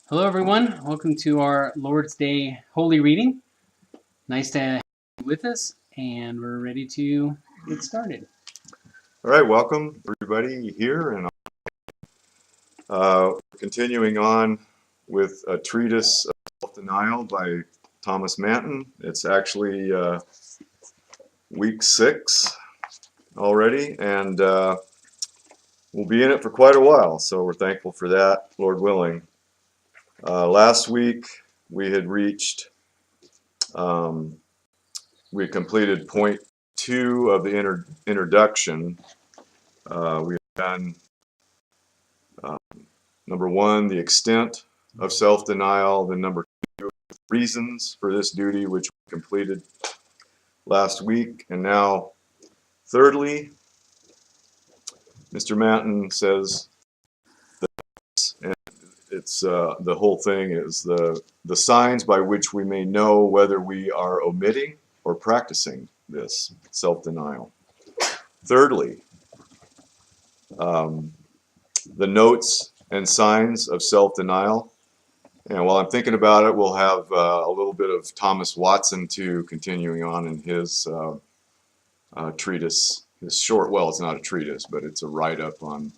Hello, everyone. Welcome to our Lord's Day Holy Reading. Nice to have you with us, and we're ready to get started. All right, welcome everybody here, and continuing on with a treatise of self-denial by Thomas Manton. It's actually week 6 already, and we'll be in it for quite a while, so we're thankful for that, Lord willing. Last week we had reached, we completed point 2 of the introduction. We have done number 1, the extent of self-denial, then number 2, reasons for this duty, which we completed last week, and now thirdly, Mr. Manton says that, and it's the whole thing is the signs by which we may know whether we are omitting or practicing this self-denial. Thirdly, the notes and signs of self-denial. And while I'm thinking about it, we'll have a little bit of Thomas Watson too, continuing on in his treatise, his short, well, it's not a treatise, but it's a write-up on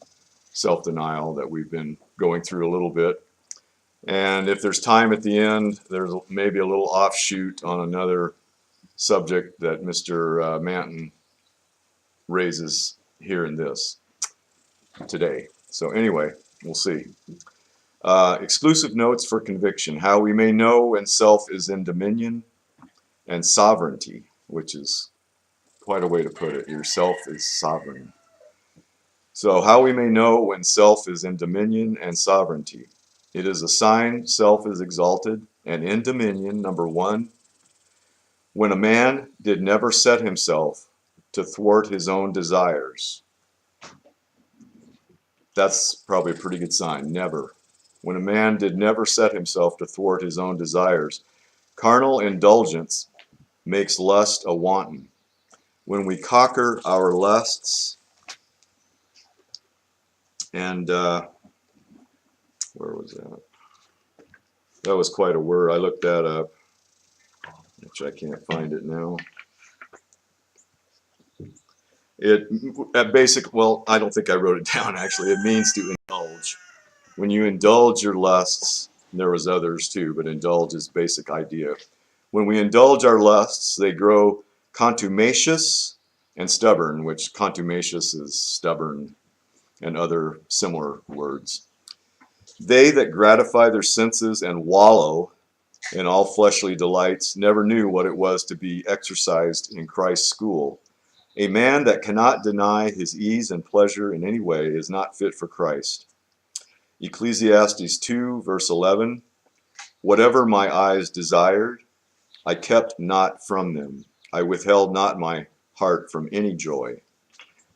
self-denial that we've been going through a little bit. And if there's time at the end, there's maybe a little offshoot on another subject that Mr. Manton raises here in this today. So anyway, we'll see. Exclusive notes for conviction, how we may know when self is in dominion, and sovereignty, which is quite a way to put it. Yourself is sovereign. So how we may know when self is in dominion and sovereignty. It is a sign self is exalted and in dominion, number 1, when a man did never set himself to thwart his own desires. That's probably a pretty good sign, never. When a man did never set himself to thwart his own desires. Carnal indulgence makes lust a wanton. When we conquer our lusts, and where was that? That was quite a word. I looked that up, which I can't find it now. Well, I don't think I wrote it down actually. It means to indulge. When you indulge your lusts, there was others too, but indulge is basic idea. When we indulge our lusts, they grow contumacious and stubborn, which contumacious is stubborn and other similar words. They that gratify their senses and wallow in all fleshly delights never knew what it was to be exercised in Christ's school. A man that cannot deny his ease and pleasure in any way is not fit for Christ. Ecclesiastes 2, verse 11, whatever my eyes desired, I kept not from them. I withheld not my heart from any joy.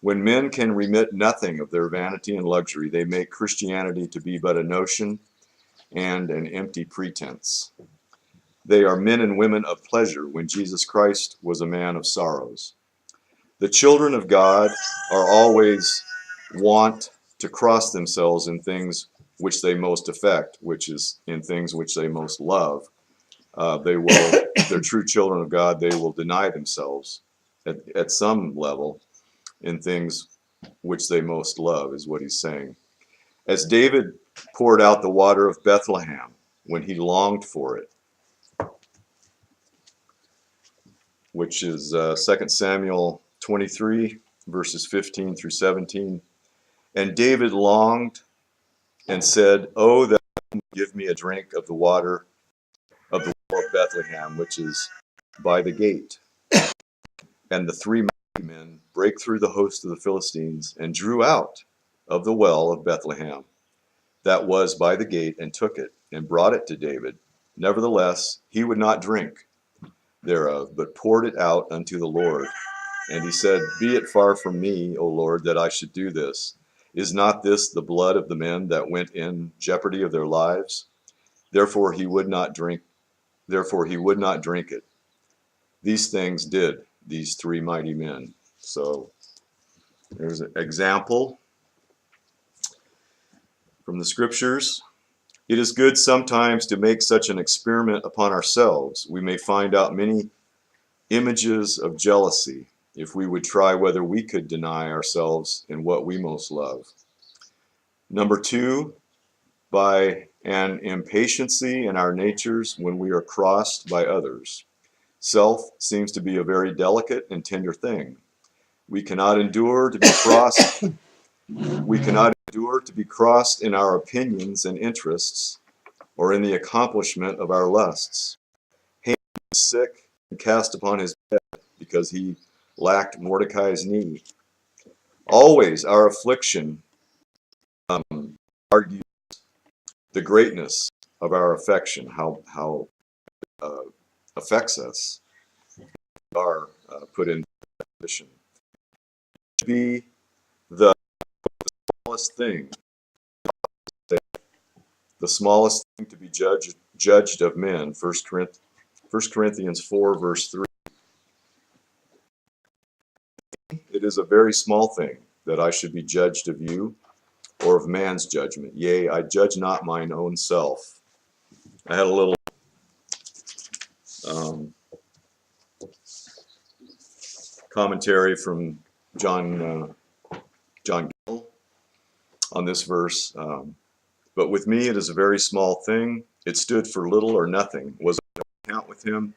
When men can remit nothing of their vanity and luxury, they make Christianity to be but a notion and an empty pretense. They are men and women of pleasure when Jesus Christ was a man of sorrows. The children of God are always wont to cross themselves in things which they most affect, which is in things which they most love. If they're true children of God, they will deny themselves at some level in things which they most love, is what he's saying. As David poured out the water of Bethlehem when he longed for it, which is 2 Samuel 23, verses 15 through 17. And David longed and said, "Oh, that one would give me a drink of the water of the well of Bethlehem, which is by the gate." And the 3 mighty men brake through the host of the Philistines and drew out of the well of Bethlehem that was by the gate, and took it, and brought it to David. Nevertheless, he would not drink thereof, but poured it out unto the Lord. And he said, "Be it far from me, O Lord, that I should do this. Is not this the blood of the men that went in jeopardy of their lives?" Therefore he would not drink it. These things did these 3 mighty men. So there's an example from the scriptures. It is good sometimes to make such an experiment upon ourselves. We may find out many images of jealousy if we would try whether we could deny ourselves in what we most love. Number two, by an impatiency in our natures when we are crossed by others. Self seems to be a very delicate and tender thing. We cannot endure to be crossed. We cannot endure to be crossed in our opinions and interests, or in the accomplishment of our lusts. Haman was sick and cast upon his bed because he lacked Mordecai's knee. Always our affliction argues the greatness of our affection, how affects us. We are put in position to be the smallest thing, the smallest thing to be judged of men. 1 Corinthians 4 verse 3. It is a very small thing that I should be judged of you, or of man's judgment. Yea, I judge not mine own self. I had a little commentary from John Gill on this verse. But with me it is a very small thing. It stood for little or nothing. Was no account with him,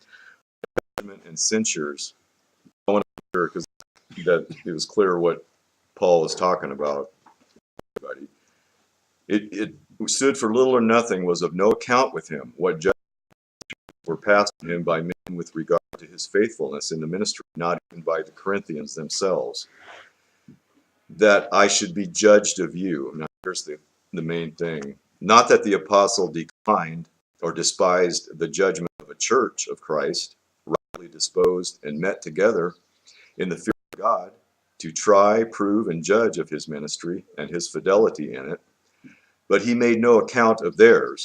judgment and censures. I want to hear because that it was clear what Paul was talking about. It stood for little or nothing, was of no account with him. What judgments were passed to him by men with regard to his faithfulness in the ministry, not even by the Corinthians themselves. That I should be judged of you. Now here's the main thing. Not that the apostle declined or despised the judgment of a church of Christ, rightly disposed and met together in the fear of God, to try, prove, and judge of his ministry and his fidelity in it. But he made no account of theirs.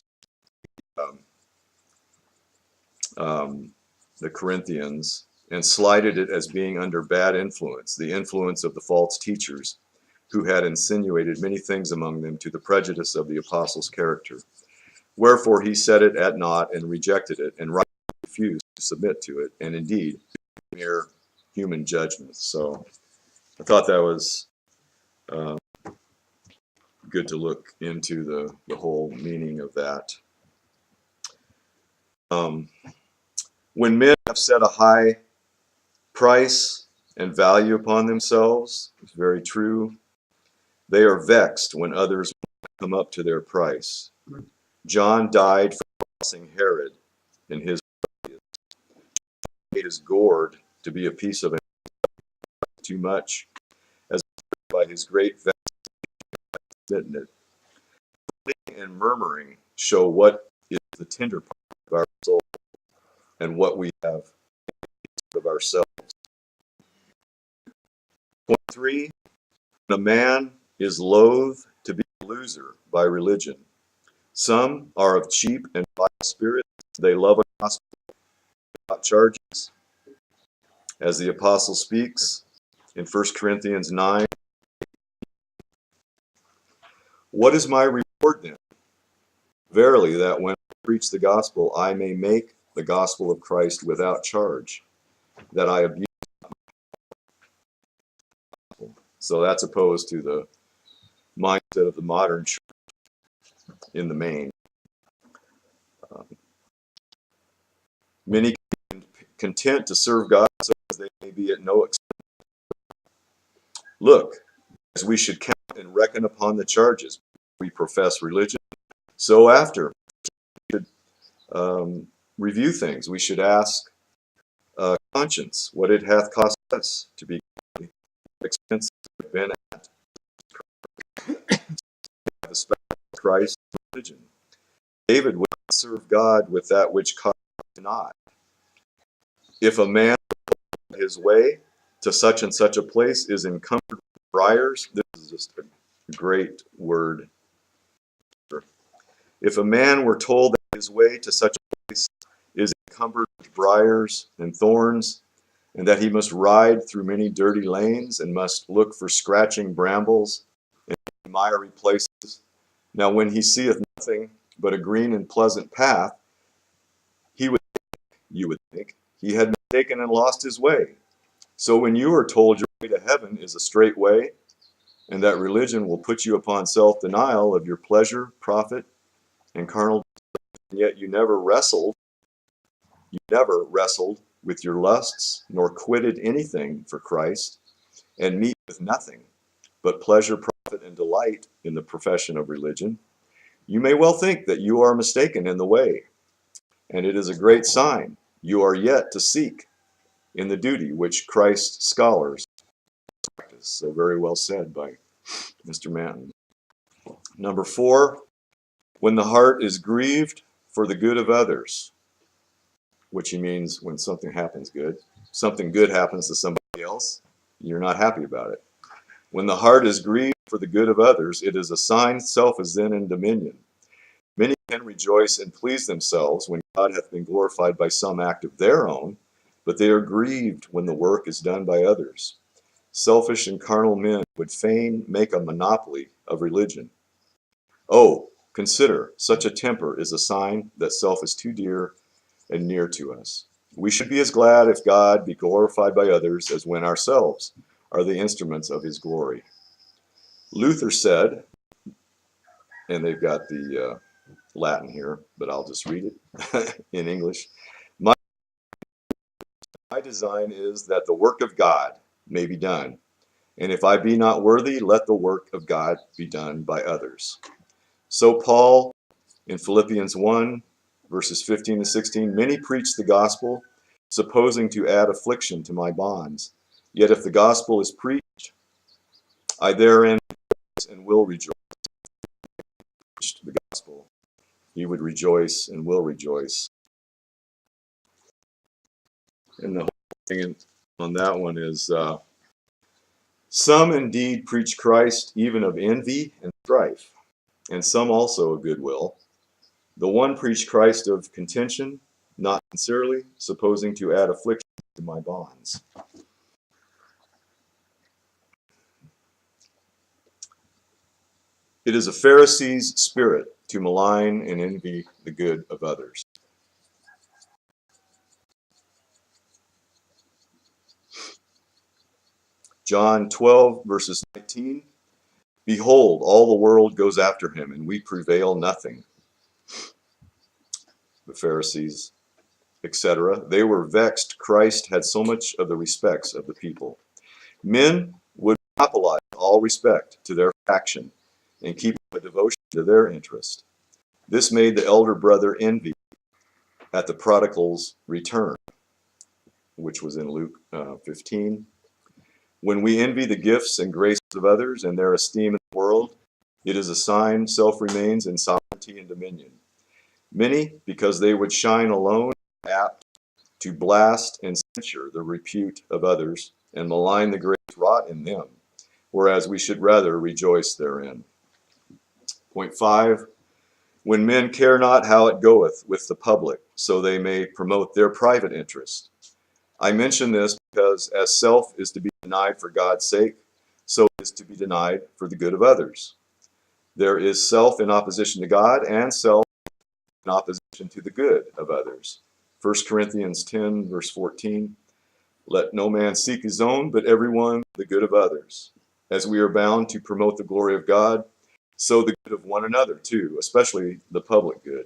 The Corinthians, and slighted it as being under bad influence, the influence of the false teachers, who had insinuated many things among them to the prejudice of the apostles' character. Wherefore he set it at naught and rejected it, and rightly refused to submit to it, and indeed mere human judgment. So I thought that was good to look into the whole meaning of that. When men have set a high price and value upon themselves, it's very true, they are vexed when others come up to their price. John died for crossing Herod in his his gourd to be a piece of it too much, as by his great vexation it. And murmuring show what is the tender part of our soul and what we have of ourselves. Point 3, when a man is loath to be a loser by religion. Some are of cheap and vile spirit. They love a gospel without charges. As the apostle speaks in 1 Corinthians 9, what is my reward then? Verily, that when I preach the gospel, I may make the gospel of Christ without charge, that I abuse. So that's opposed to the mindset of the modern church in the main. Many are content to serve God so as they may be at no expense. Look, as we should count and reckon upon the charges we profess religion, so after we should review things. We should ask conscience what it hath cost us to be expensive been at the special Christ religion. David would not serve God with that which cost him not. If a man his way to such and such a place is encumbered with briars, this is just a great word. If a man were told that his way to such a place is encumbered with briars and thorns, and that he must ride through many dirty lanes and must look for scratching brambles and miry places. Now when he seeth nothing but a green and pleasant path, you would think, he had mistaken and lost his way. So when you are told your way to heaven is a straight way, and that religion will put you upon self-denial of your pleasure, profit, and carnal, and yet you never wrestled with your lusts, nor quitted anything for Christ, and meet with nothing but pleasure, profit, and delight in the profession of religion, you may well think that you are mistaken in the way, and it is a great sign you are yet to seek in the duty which Christ's scholars practice. So very well said by Mr. Manton. Number 4, when the heart is grieved for the good of others, which he means when something happens good. Something good happens to somebody else, you're not happy about it. When the heart is grieved for the good of others, it is a sign self is then in dominion. Many can rejoice and please themselves when God hath been glorified by some act of their own, but they are grieved when the work is done by others. Selfish and carnal men would fain make a monopoly of religion. Oh, consider, such a temper is a sign that self is too dear and near to us. We should be as glad if God be glorified by others as when ourselves are the instruments of his glory. Luther said, and they've got the Latin here, but I'll just read it in English. My design is that the work of God may be done, and if I be not worthy, let the work of God be done by others. So Paul in Philippians 1, verses 15 to 16, many preach the gospel, supposing to add affliction to my bonds. Yet if the gospel is preached, I therein and will rejoice. The gospel, he would rejoice and will rejoice. And the whole thing on that one is, some indeed preach Christ even of envy and strife, and some also of goodwill. The one preached Christ of contention, not sincerely, supposing to add affliction to my bonds. It is a Pharisee's spirit to malign and envy the good of others. John 12, verses 19. Behold, all the world goes after him, and we prevail nothing. The Pharisees, etc. They were vexed Christ had so much of the respects of the people. Men would monopolize all respect to their faction and keep a devotion to their interest. This made the elder brother envy at the prodigal's return, which was in Luke 15. When we envy the gifts and graces of others and their esteem in the world, it is a sign self remains in sovereignty and dominion. Many, because they would shine alone, are apt to blast and censure the repute of others and malign the grace wrought in them, whereas we should rather rejoice therein. Point 5, when men care not how it goeth with the public, so they may promote their private interest. I mention this because as self is to be denied for God's sake, so it is to be denied for the good of others. There is self in opposition to God and self in opposition to the good of others. 1 Corinthians 10, verse 14, let no man seek his own, but everyone the good of others. As we are bound to promote the glory of God, so the good of one another too, especially the public good.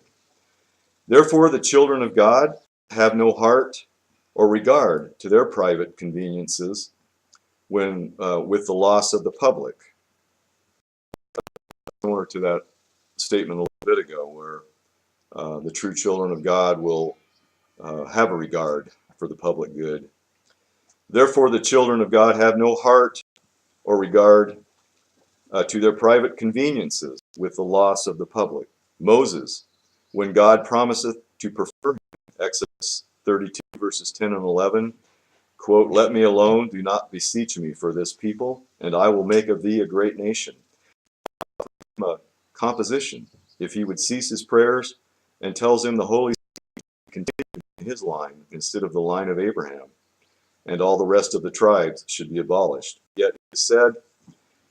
Therefore the children of God have no heart or regard to their private conveniences when with the loss of the public. Similar to that statement a little bit ago, where the true children of God will have a regard for the public good. Therefore the children of God have no heart or regard to their private conveniences with the loss of the public. Moses, when God promiseth to prefer him, Exodus 32, verses 10 and 11, quote, let me alone, do not beseech me for this people, and I will make of thee a great nation. A composition, if he would cease his prayers, and tells him the Holy Spirit continue in his line instead of the line of Abraham, and all the rest of the tribes should be abolished. Yet it is said,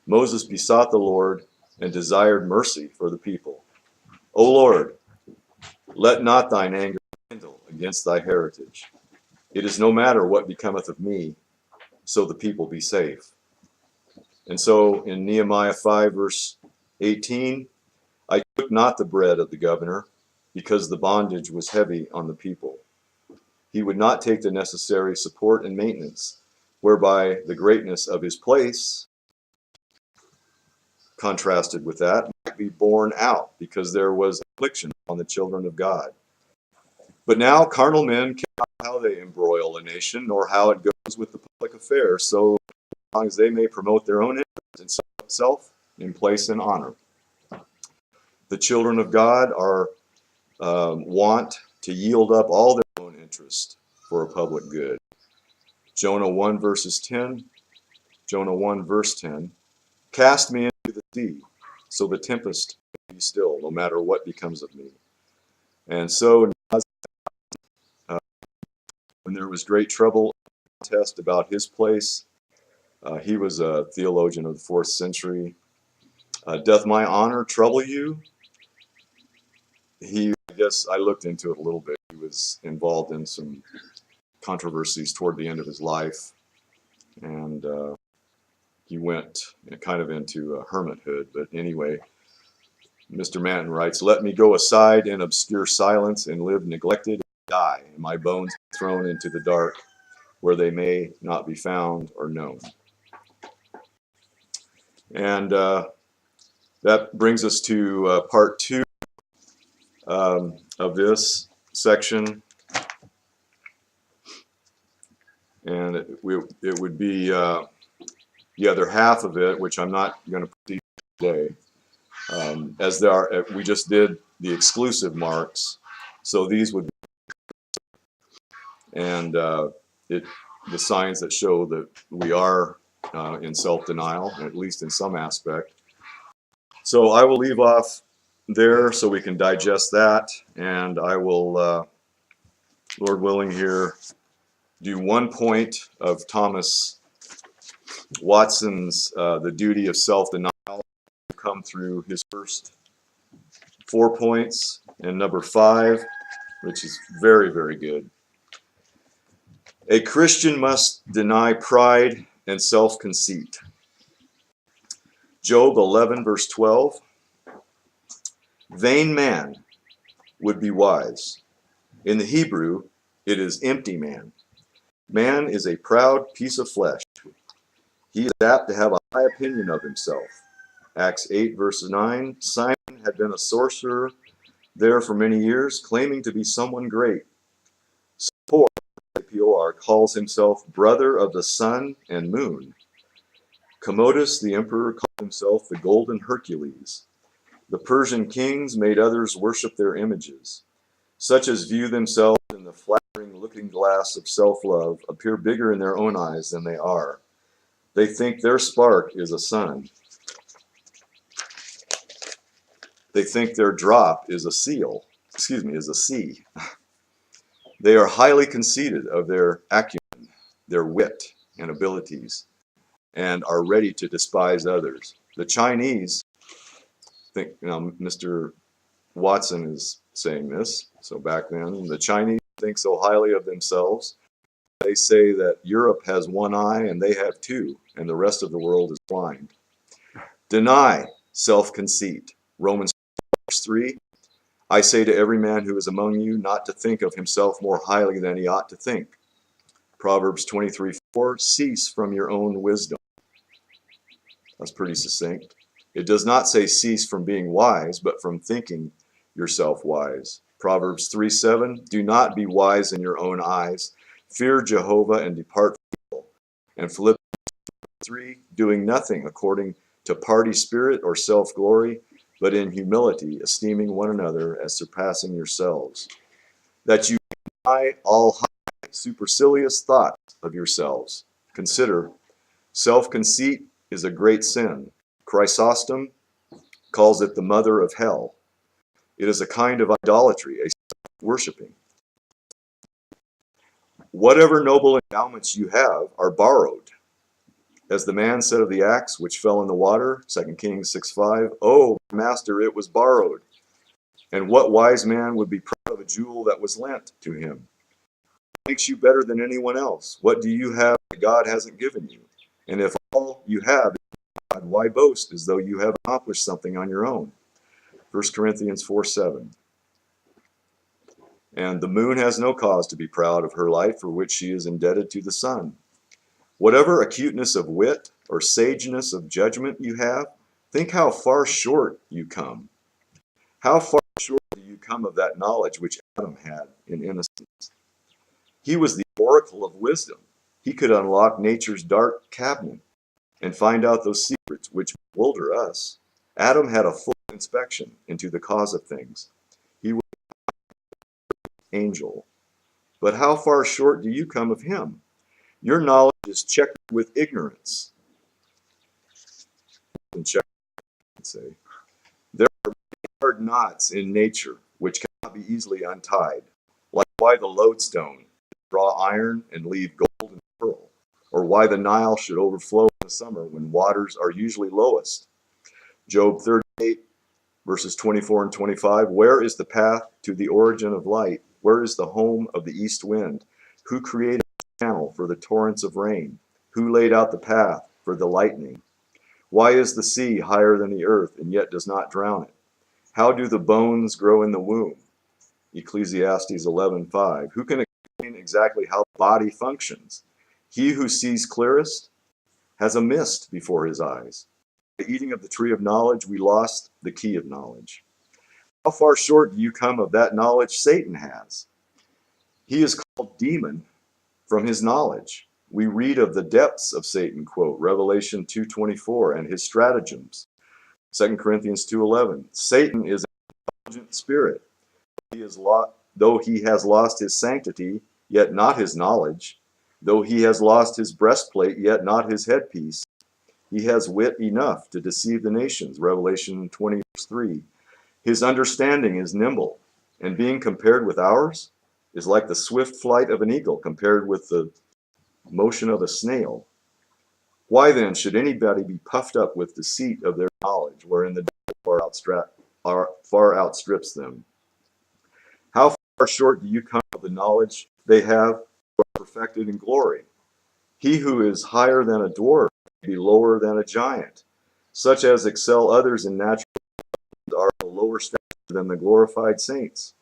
Moses besought the Lord and desired mercy for the people. O Lord, let not thine anger kindle against thy heritage. It is no matter what becometh of me, so the people be safe. And so in Nehemiah 5 verse 18, I took not the bread of the governor, because the bondage was heavy on the people. He would not take the necessary support and maintenance, whereby the greatness of his place, contrasted with that, might be borne out, because there was affliction on the children of God. But now carnal men cannot how they embroil a nation, nor how it goes with the public affairs, so long as they may promote their own interests in self, in place and honor. The children of God are want to yield up all their own interest for a public good. Jonah 1 verses 10, Jonah 1 verse 10, cast me into the sea, so the tempest may be still, no matter what becomes of me. And so when there was great trouble, contest about his place, he was a theologian of the 4th century. Doth my honor trouble you? I guess I looked into it a little bit. He was involved in some controversies toward the end of his life, and he went kind of into hermithood. But anyway, Mr. Manton writes, let me go aside in obscure silence and live neglected and die, and my bones thrown into the dark, where they may not be found or known. And that brings us to part 2 of this section. And it would be the other half of it, which I'm not going to proceed today, as there are. We just did the exclusive marks, so these would be, and the signs that show that we are in self-denial, at least in some aspect. So I will leave off there so we can digest that, and I will, Lord willing, here do one point of Thomas Watson's The Duty of Self-Denial, come through his first 4 points, and number 5, which is very, very good. A Christian must deny pride and self-conceit. Job 11 verse 12, vain man would be wise. In the Hebrew, it is empty man. Man is a proud piece of flesh. He is apt to have a high opinion of himself. Acts 8 verse 9, Simon had been a sorcerer there for many years, claiming to be someone great. Sapor, P-O-R, calls himself brother of the sun and moon. Commodus, the emperor, called himself the golden Hercules. The Persian kings made others worship their images. Such as view themselves in the flattering looking glass of self-love appear bigger in their own eyes than they are. They think their spark is a sun. They think their drop is a is a sea. They are highly conceited of their acumen, their wit and abilities, and are ready to despise others. The Chinese think, Mr. Watson is saying this, so back then, the Chinese think so highly of themselves, they say that Europe has one eye and they have two, and the rest of the world is blind. Deny self-conceit. Romans 3, I say to every man who is among you not to think of himself more highly than he ought to think. Proverbs 23:4, cease from your own wisdom. That's pretty succinct. It does not say cease from being wise, but from thinking yourself wise. Proverbs 3:7, do not be wise in your own eyes. Fear Jehovah and depart from evil. And Philippians 3, doing nothing according to party spirit or self-glory, but in humility, esteeming one another as surpassing yourselves, that you deny all high, supercilious thoughts of yourselves. Consider, self-conceit is a great sin. Chrysostom calls it the mother of hell. It is a kind of idolatry, a self-worshipping. Whatever noble endowments you have are borrowed. As the man said of the axe which fell in the water, 2 Kings 6:5, oh, master, it was borrowed. And what wise man would be proud of a jewel that was lent to him? What makes you better than anyone else? What do you have that God hasn't given you? And if all you have is God, why boast as though you have accomplished something on your own? 1 Corinthians 4:7. And the moon has no cause to be proud of her light, for which she is indebted to the sun. Whatever acuteness of wit or sageness of judgment you have, think how far short you come. How far short do you come of that knowledge which Adam had in innocence? He was the oracle of wisdom. He could unlock nature's dark cabinet and find out those secrets which bewilder us. Adam had a full inspection into the cause of things. He was an angel. But how far short do you come of him? Your knowledge is checkered with ignorance. Say. There are hard knots in nature which cannot be easily untied, like why the lodestone draw iron and leave gold and pearl, or why the Nile should overflow in the summer when waters are usually lowest. Job 38, verses 24 and 25, where is the path to the origin of light? Where is the home of the east wind? Who created the channel for the torrents of rain? Who laid out the path for the lightning? Why is the sea higher than the earth and yet does not drown it? How do the bones grow in the womb? Ecclesiastes 11:5. Who can explain exactly how the body functions? He who sees clearest has a mist before his eyes. By eating of the tree of knowledge, we lost the key of knowledge. How far short do you come of that knowledge Satan has? He is called demon from his knowledge. We read of the depths of Satan, quote, Revelation 2:24, and his stratagems. 2 Corinthians 2:11. Satan is an intelligent spirit. Though he has lost his sanctity, yet not his knowledge. Though he has lost his breastplate, yet not his headpiece. He has wit enough to deceive the nations. Revelation 20:3. His understanding is nimble, and being compared with ours is like the swift flight of an eagle compared with the motion of a snail. Why then should anybody be puffed up with deceit of their knowledge, wherein the devil far outstrips them? How far short do you come of the knowledge they have who are perfected in glory? He who is higher than a dwarf may be lower than a giant. Such as excel others in natural are of lower stature than the glorified saints.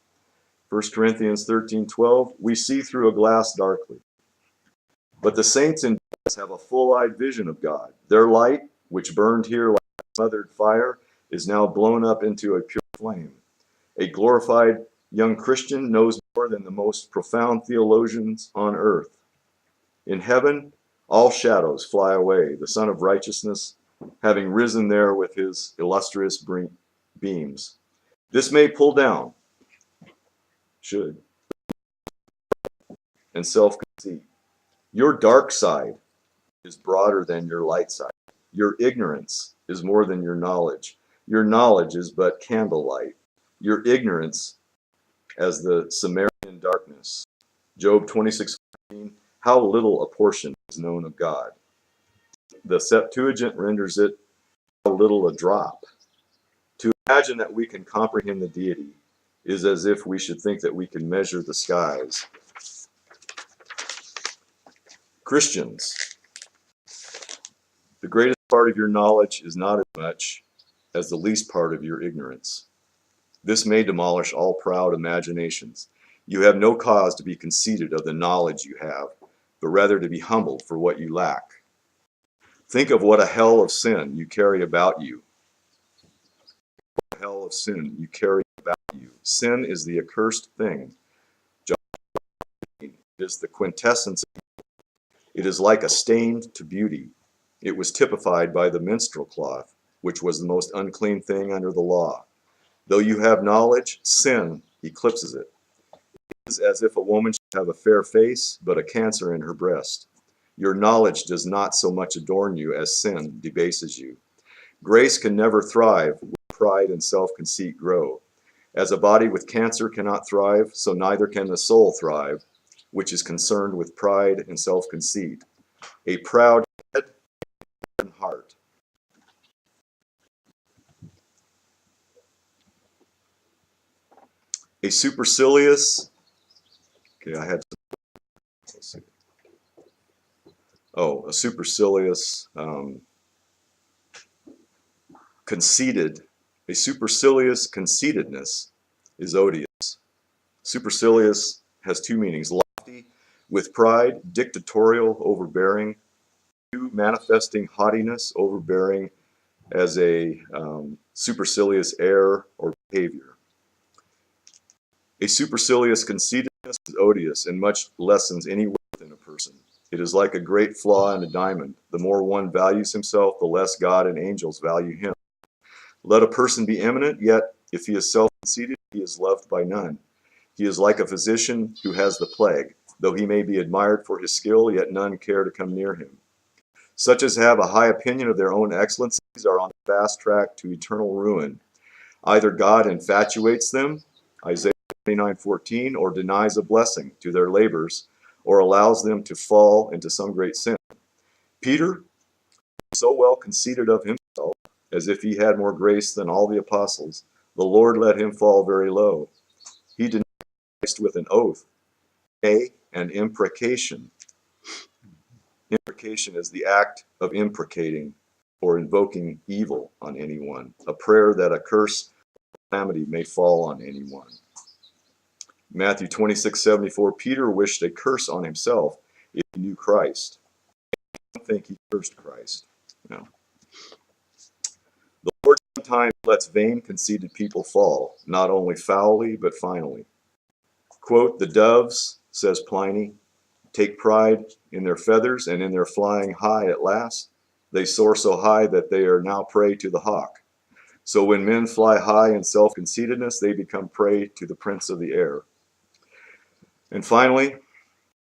1 Corinthians 13:12, we see through a glass darkly. But the saints in us have a full-eyed vision of God. Their light, which burned here like smothered fire, is now blown up into a pure flame. A glorified young Christian knows more than the most profound theologians on earth. In heaven, all shadows fly away, the Son of Righteousness having risen there with his illustrious beams. This may pull down, should, and self-conceit. Your dark side is broader than your light side. Your ignorance is more than your knowledge. Your knowledge is but candlelight. Your ignorance as the Sumerian darkness. Job 26:14, how little a portion is known of God. The Septuagint renders it how little a drop. To imagine that we can comprehend the deity is as if we should think that we can measure the skies. Christians, the greatest part of your knowledge is not as much as the least part of your ignorance. This may demolish all proud imaginations. You have no cause to be conceited of the knowledge you have, but rather to be humbled for what you lack. Think of what a hell of sin you carry about you. What a hell of sin you carry about you. Sin is the accursed thing. John 15 is the quintessence. It is like a stain to beauty. It was typified by the menstrual cloth, which was the most unclean thing under the law. Though you have knowledge, sin eclipses it. It is as if a woman should have a fair face, but a cancer in her breast. Your knowledge does not so much adorn you as sin debases you. Grace can never thrive where pride and self-conceit grow. As a body with cancer cannot thrive, so neither can the soul thrive, which is concerned with pride and self-conceit. A proud head and heart. A supercilious, okay, let's see. Oh, a supercilious, conceited, a supercilious conceitedness is odious. Supercilious has two meanings: lofty, with pride; dictatorial, overbearing; manifesting haughtiness, overbearing, as a supercilious air or behavior. A supercilious conceitedness is odious and much lessens any worth in a person. It is like a great flaw in a diamond. The more one values himself, the less God and angels value him. Let a person be eminent, yet if he is self-conceited, he is loved by none. He is like a physician who has the plague. Though he may be admired for his skill, yet none care to come near him. Such as have a high opinion of their own excellencies are on the fast track to eternal ruin. Either God infatuates them, Isaiah 29:14, or denies a blessing to their labors, or allows them to fall into some great sin. Peter, so well conceited of himself, as if he had more grace than all the apostles, the Lord let him fall very low. He denied Christ with an oath, and imprecation. Imprecation is the act of imprecating or invoking evil on anyone, a prayer that a curse or calamity may fall on anyone. Matthew 26:74, Peter wished a curse on himself if he knew Christ. I don't think he cursed Christ. No. The Lord sometimes lets vain, conceited people fall, not only foully, but finally. Quote, the doves, says Pliny, take pride in their feathers, and in their flying high at last, they soar so high that they are now prey to the hawk. So when men fly high in self-conceitedness, they become prey to the prince of the air. And finally,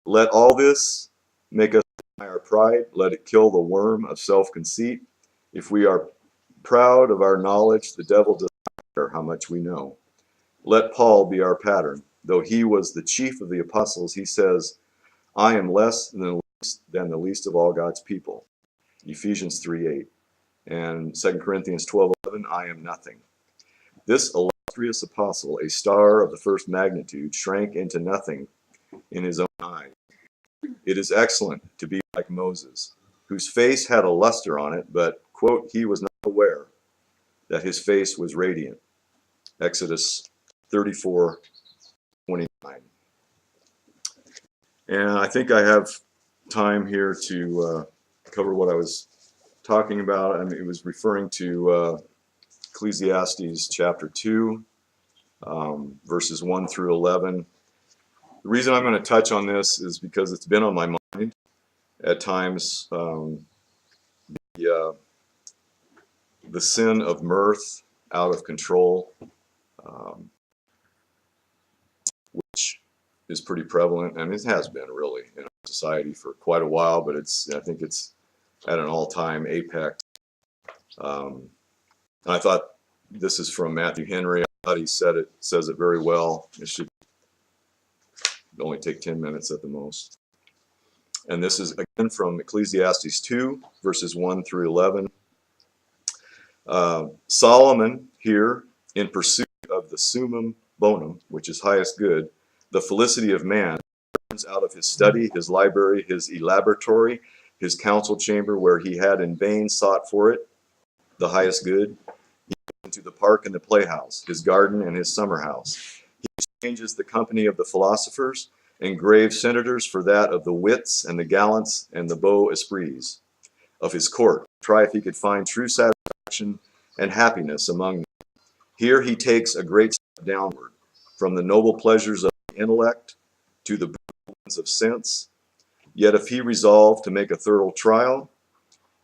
let all this make us deny our pride. Let it kill the worm of self-conceit. If we are proud of our knowledge, the devil does not care how much we know. Let Paul be our pattern. Though he was the chief of the apostles, he says, I am less than the least of all God's people. Ephesians 3:8. And 2 Corinthians 12:11, I am nothing. This illustrious apostle, a star of the first magnitude, shrank into nothing in his own eyes. It is excellent to be like Moses, whose face had a luster on it, but, quote, he was not aware that his face was radiant. Exodus 34:29. And I think I have time here to cover what I was talking about. I mean, it was referring to Ecclesiastes chapter 2, verses 1 through 11. The reason I'm going to touch on this is because it's been on my mind at times. The sin of mirth, out of control, which is pretty prevalent, and it has been really in our society for quite a while, but I think it's at an all-time apex. And I thought this is from Matthew Henry. I thought he says it very well. It should only take 10 minutes at the most. And this is again from Ecclesiastes 2, verses 1 through 11. Solomon here, in pursuit of the summum bonum, which is highest good, the felicity of man, turns out of his study, his library, his elaboratory, his council chamber, where he had in vain sought for it, the highest good. He goes into the park and the playhouse, his garden and his summer house. He exchanges the company of the philosophers and grave senators for that of the wits and the gallants and the beaux esprits of his court. Try if he could find true satisfaction and happiness among them. Here he takes a great step downward, from the noble pleasures of the intellect to the brutal ones of sense. Yet if he resolve to make a thorough trial,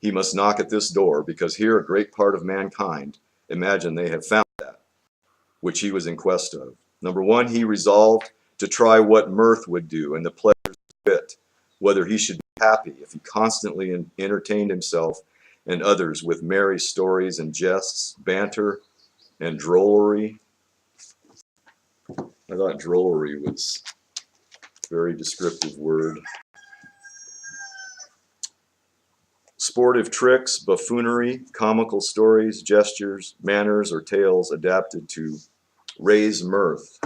he must knock at this door, because here a great part of mankind imagine they have found that which he was in quest of. Number one, he resolved to try what mirth would do and the pleasures of wit, whether he should be happy if he constantly entertained himself and others with merry stories and jests, banter, and drollery. I thought drollery was a very descriptive word. Sportive tricks, buffoonery, comical stories, gestures, manners, or tales adapted to raise mirth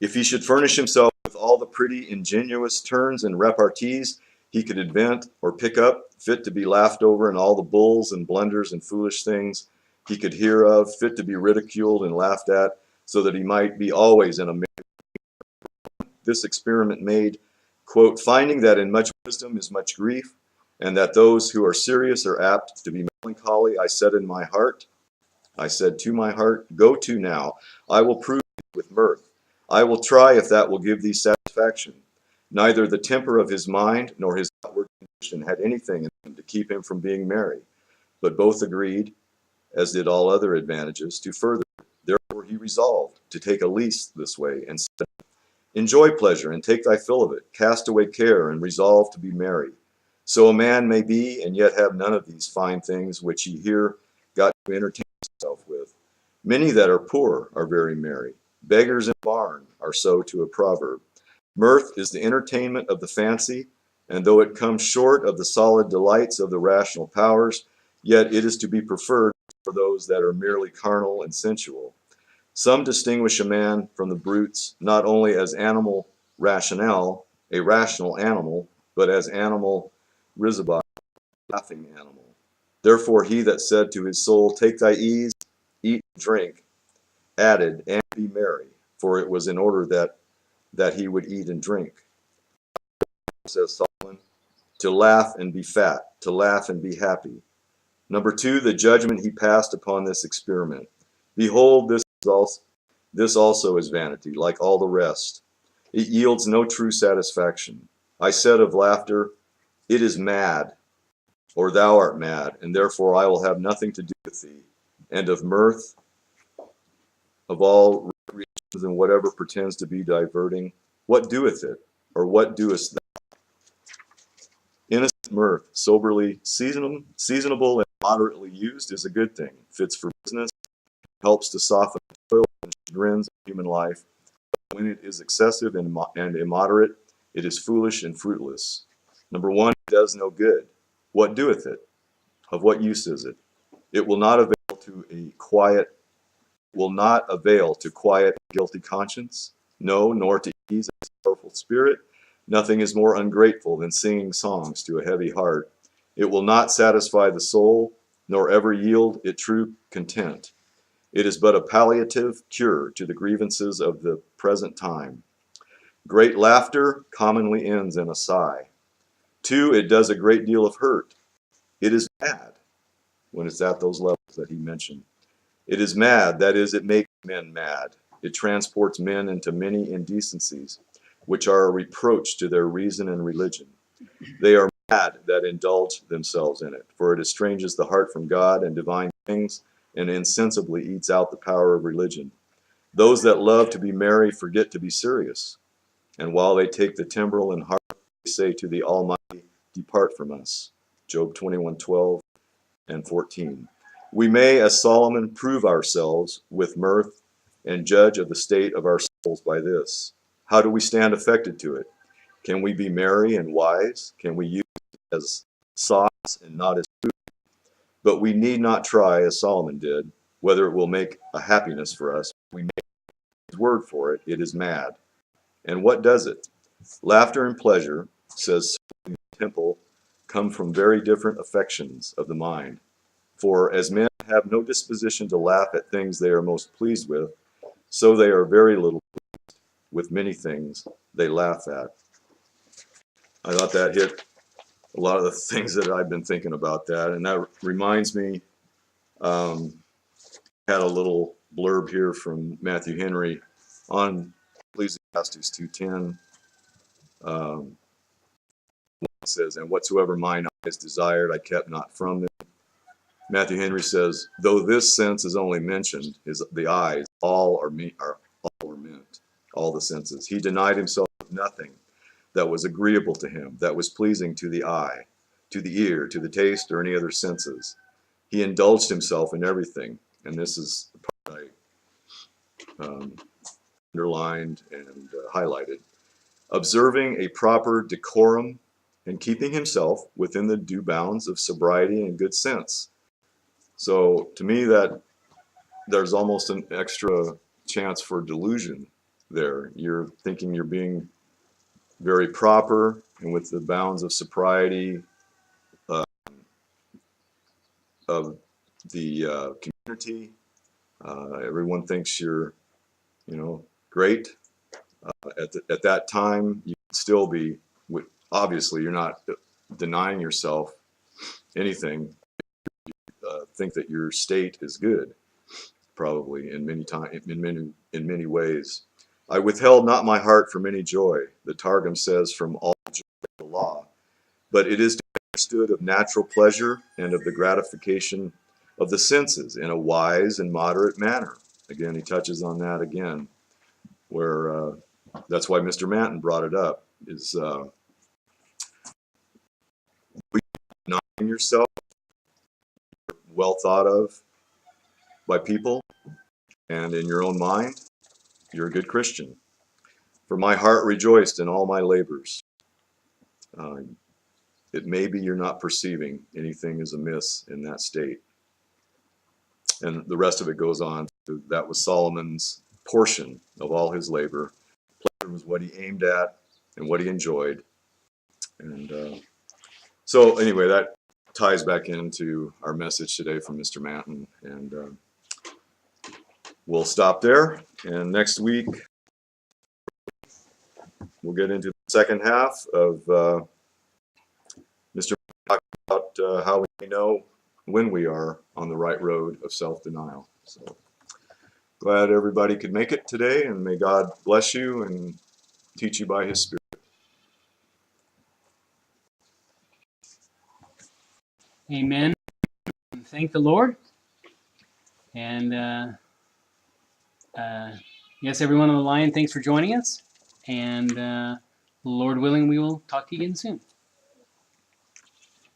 If he should furnish himself with all the pretty ingenuous turns and repartees he could invent or pick up, fit to be laughed over, and all the bulls and blunders and foolish things he could hear of, fit to be ridiculed and laughed at, so that he might be always in a this experiment made, quote, finding that in much wisdom is much grief, and that those who are serious are apt to be melancholy, I said to my heart, go to now, I will prove it with mirth. I will try if that will give thee satisfaction. Neither the temper of his mind nor his outward condition had anything in him to keep him from being merry, but both agreed, as did all other advantages, to further it. Therefore he resolved to take a lease this way, and said, enjoy pleasure, and take thy fill of it. Cast away care, and resolve to be merry. So a man may be, and yet have none of these fine things which he here got to entertain himself with. Many that are poor are very merry. Beggars in barn are so to a proverb. Mirth is the entertainment of the fancy, and though it comes short of the solid delights of the rational powers, yet it is to be preferred for those that are merely carnal and sensual. Some distinguish a man from the brutes not only as animal rationale, a rational animal, but as animal risibae, laughing animal. Therefore he that said to his soul, take thy ease, eat and drink, added, and be merry, for it was in order that he would eat and drink. Says Solomon, to laugh and be fat, to laugh and be happy. Number 2, the judgment he passed upon this experiment. Behold, this also is vanity, like all the rest. It yields no true satisfaction. I said of laughter, it is mad, or thou art mad, and therefore I will have nothing to do with thee. And of mirth, of all recreations and whatever pretends to be diverting, what doeth it, or what doest thou? Innocent mirth, soberly seasonable and moderately used, is a good thing. Fits for business, helps to soften the toil and chagrins of human life. But when it is excessive and immoderate, it is foolish and fruitless. Number 1, it does no good. What doeth it? Of what use is it? It will not avail to quiet a guilty conscience, no, nor to ease a sorrowful spirit. Nothing is more ungrateful than singing songs to a heavy heart. It will not satisfy the soul, nor ever yield it true content. It is but a palliative cure to the grievances of the present time. Great laughter commonly ends in a sigh. 2, it does a great deal of hurt. It is mad, when it's at those levels that he mentioned. It is mad, that is, it makes men mad. It transports men into many indecencies, which are a reproach to their reason and religion. They are mad that indulge themselves in it, for it estranges the heart from God and divine things, and insensibly eats out the power of religion. Those that love to be merry forget to be serious, and while they take the timbrel and harp, they say to the Almighty, depart from us. Job 21:12 and 14. We may, as Solomon, prove ourselves with mirth and judge of the state of our souls by this. How do we stand affected to it? Can we be merry and wise? Can we use it as sauce and not as food? But we need not try, as Solomon did, whether it will make a happiness for us. We make his word for it. It is mad. And what does it? Laughter and pleasure, says Temple, come from very different affections of the mind. For as men have no disposition to laugh at things they are most pleased with, so they are very little pleased with many things they laugh at. I thought that hit a lot of the things that I've been thinking about that, and that reminds me, had a little blurb here from Matthew Henry on Ecclesiastes 2:10. It says, and whatsoever mine eyes desired, I kept not from them. Matthew Henry says, though this sense is only mentioned, is the eyes, all are meant, all the senses. He denied himself of nothing that was agreeable to him, that was pleasing to the eye, to the ear, to the taste, or any other senses. He indulged himself in everything, and this is the part I underlined and highlighted. Observing a proper decorum and keeping himself within the due bounds of sobriety and good sense. So to me, that there's almost an extra chance for delusion there. You're thinking you're being very proper and with the bounds of sobriety of the community. Everyone thinks you're, great. At that time, you can still be, obviously, you're not denying yourself anything. Think that your state is good, probably in many ways. I withheld not my heart from any joy. The Targum says, from all joy of the law. But it is to be understood of natural pleasure and of the gratification of the senses in a wise and moderate manner. Again, he touches on that again, where that's why Mr. Manton brought it up, is denying yourself, well thought of by people, and in your own mind, you're a good Christian. For my heart rejoiced in all my labors. It may be you're not perceiving anything is amiss in that state. And the rest of it goes on to, that was Solomon's portion of all his labor. Pleasure was what he aimed at and what he enjoyed. And so anyway, that ties back into our message today from Mr. Manton. And we'll stop there. And next week, we'll get into the second half of Mr. Manton talking about how we know when we are on the right road of self-denial. So glad everybody could make it today, and may God bless you and teach you by His Spirit. Amen. Thank the Lord. And yes, everyone on the line, thanks for joining us. And Lord willing, we will talk to you again soon.